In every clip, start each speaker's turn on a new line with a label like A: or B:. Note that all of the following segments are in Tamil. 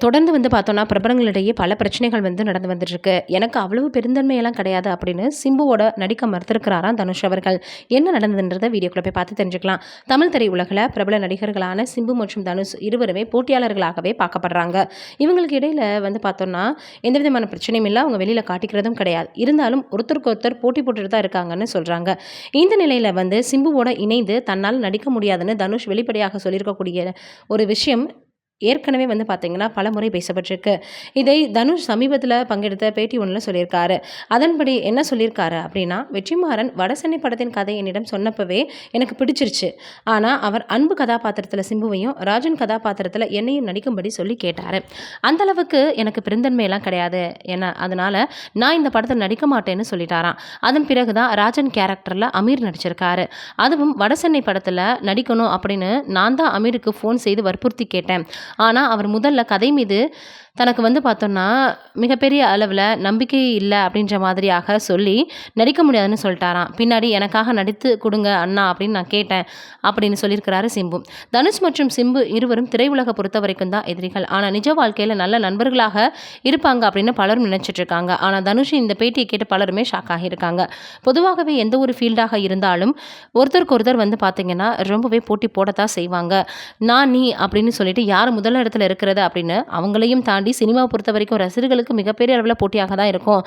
A: தொடர்ந்து பார்த்தோன்னா பிரபலங்களிடையே பல பிரச்சனைகள் நடந்து வந்துட்டுருக்கு. எனக்கு அவ்வளவு பெருந்தன்மையெல்லாம் கிடையாது அப்படின்னு சிம்புவோட நடிக்க மறுத்திருக்கிறாராம் தனுஷ் அவர்கள். என்ன நடந்ததுன்றதை வீடியோக்குள்ள போய் பார்த்து தெரிஞ்சுக்கலாம். தமிழ் திரையுலகில் பிரபல நடிகர்களான சிம்பு மற்றும் தனுஷ் இருவருமே போட்டியாளர்களாகவே பார்க்கப்படுறாங்க. இவங்களுக்கு இடையில் பார்த்தோன்னா எந்த விதமான பிரச்சனையும் இல்லை, அவங்க வெளியில் காட்டிக்கிறதும் கிடையாது. இருந்தாலும் ஒருத்தருக்கு ஒருத்தர் போட்டி போட்டுட்டு தான் இருக்காங்கன்னு சொல்கிறாங்க. இந்த நிலையில் சிம்புவோட இணைந்து தன்னால் நடிக்க முடியாதுன்னு தனுஷ் வெளிப்படையாக சொல்லியிருக்கக்கூடிய ஒரு விஷயம் ஏற்கனவே பார்த்தீங்கன்னா பல முறை பேசப்பட்டிருக்கு. இதை தனுஷ் சமீபத்தில் பங்கெடுத்த பேட்டி ஒன்றில் சொல்லியிருக்காரு. அதன்படி என்ன சொல்லியிருக்காரு அப்படின்னா, வெற்றிமாறன் வடசென்னை படத்தின் கதை என்னிடம் சொன்னப்பவே எனக்கு பிடிச்சிருச்சு. ஆனால் அவர் அன்பு கதாபாத்திரத்தில் சிம்புவையும் ராஜன் கதாபாத்திரத்தில் என்னையும் நடிக்கும்படி சொல்லி கேட்டார். அந்தளவுக்கு எனக்கு பெருந்தன்மையெல்லாம் கிடையாது, அதனால் நான் இந்த படத்தில் நடிக்க மாட்டேன்னு சொல்லிட்டாராம். அதன் பிறகு தான் ராஜன் கேரக்டரில் அமீர் நடிச்சிருக்காரு. அதுவும் வடசென்னை படத்தில் நடிக்கணும் அப்படின்னு நான் தான் அமீருக்கு ஃபோன் செய்து வற்புறுத்தி கேட்டேன். ஆனால் அவர் முதல்ல கதை மீது தனக்கு பார்த்தோன்னா மிகப்பெரிய அளவில் நம்பிக்கை இல்லை அப்படின்ற மாதிரியாக சொல்லி நடிக்க முடியாதுன்னு சொல்லிட்டாராம். பின்னாடி எனக்காக நடித்து கொடுங்க அண்ணா அப்படின்னு நான் கேட்டேன் அப்படின்னு சொல்லியிருக்கிறாரு சிம்பு. தனுஷ் மற்றும் சிம்பு இருவரும் திரையுலகை பொறுத்த வரைக்கும் தான் எதிரிகள். ஆனால் நிஜ வாழ்க்கையில் நல்ல நண்பர்களாக இருப்பாங்க அப்படின்னு பலரும் நினைச்சிட்டு இருக்காங்க. ஆனால் தனுஷ் இந்த பேட்டியை கேட்டு பலருமே ஷாக் ஆகியிருக்காங்க. பொதுவாகவே எந்த ஒரு ஃபீல்டாக இருந்தாலும் ஒருத்தருக்கு ஒருத்தர் பார்த்தீங்கன்னா ரொம்பவே போட்டி போடத்தான் செய்வாங்க. நான் நீ அப்படின்னு சொல்லிட்டு யார் முதல் இடத்துல இருக்கிறது அப்படின்னு அவங்களையும் தாண்டி சினிமாவை பொறுத்த வரைக்கும் ரசிகர்களுக்கு மிகப்பெரிய அளவில் போட்டியாக தான் இருக்கும்.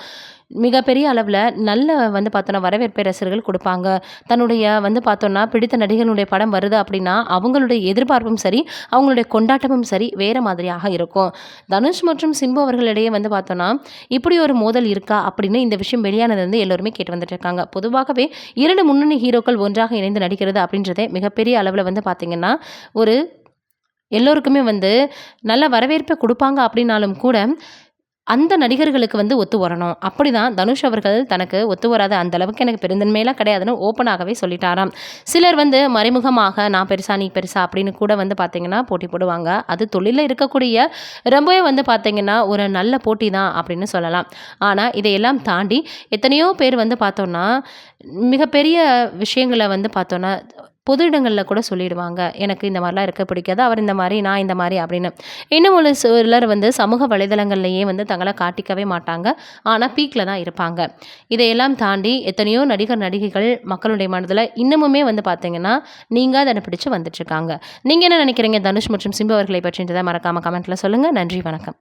A: மிகப்பெரிய அளவில் நல்ல பார்த்தோன்னா வரவேற்பை ரசிகர்கள் கொடுப்பாங்க. தன்னுடைய பார்த்தோன்னா பிடித்த நடிகர்களுடைய படம் வருது அப்படின்னா அவங்களுடைய எதிர்பார்ப்பும் சரி, அவங்களுடைய கொண்டாட்டமும் சரி வேறு மாதிரியாக இருக்கும். தனுஷ் மற்றும் சிம்பு அவர்களிடையே பார்த்தோன்னா இப்படி ஒரு மோதல் இருக்கா அப்படின்னு இந்த விஷயம் வெளியானது எல்லோருமே கேட்டு வந்துட்டு இருக்காங்க. பொதுவாகவே 2 முன்னணி ஹீரோக்கள் ஒன்றாக இணைந்து நடிக்கிறது அப்படின்றதே மிகப்பெரிய அளவில் பார்த்தீங்கன்னா ஒரு எல்லோருக்குமே நல்ல வரவேற்பை கொடுப்பாங்க அப்படின்னாலும் கூட அந்த நடிகர்களுக்கு ஒத்து வரணும். அப்படி தான் தனுஷ் அவர்கள் தனக்கு ஒத்து வராத அந்த அளவுக்கு எனக்கு பெருந்தன்மையெல்லாம் கிடையாதுன்னு ஓப்பனாகவே சொல்லிட்டாராம். சிலர் மறைமுகமாக நான் பெருசா நீ பெருசா அப்படின்னு கூட பார்த்தீங்கன்னா போட்டி போடுவாங்க. அது தொழிலில் இருக்கக்கூடிய ரொம்பவே பார்த்தீங்கன்னா ஒரு நல்ல போட்டி தான் அப்படின்னு சொல்லலாம். ஆனால் இதையெல்லாம் தாண்டி எத்தனையோ பேர் பார்த்தோன்னா மிகப்பெரிய விஷயங்களை பார்த்தோன்னா பொது இடங்களில் கூட சொல்லிடுவாங்க, எனக்கு இந்த மாதிரிலாம் இருக்க பிடிக்காது, அவர் இந்த மாதிரி நான் இந்த மாதிரி அப்படின்னு. இன்னும் ஒரு சிலர் சமூக வலைதளங்கள்லேயே தங்களை காட்டிக்கவே மாட்டாங்க. ஆனால் பீக்கில் தான் இருப்பாங்க. இதையெல்லாம் தாண்டி எத்தனையோ நடிகர் நடிகைகள் மக்களுடைய மனதில் இன்னமுமே பார்த்தீங்கன்னா நீங்கள் அதை பிடிச்சி வந்துட்டுருக்காங்க. நீங்கள் என்ன நினைக்கிறீங்க தனுஷ் மற்றும் சிம்பு அவர்களை பற்றின்றதை மறக்காமல் கமெண்ட்டில் சொல்லுங்கள். நன்றி, வணக்கம்.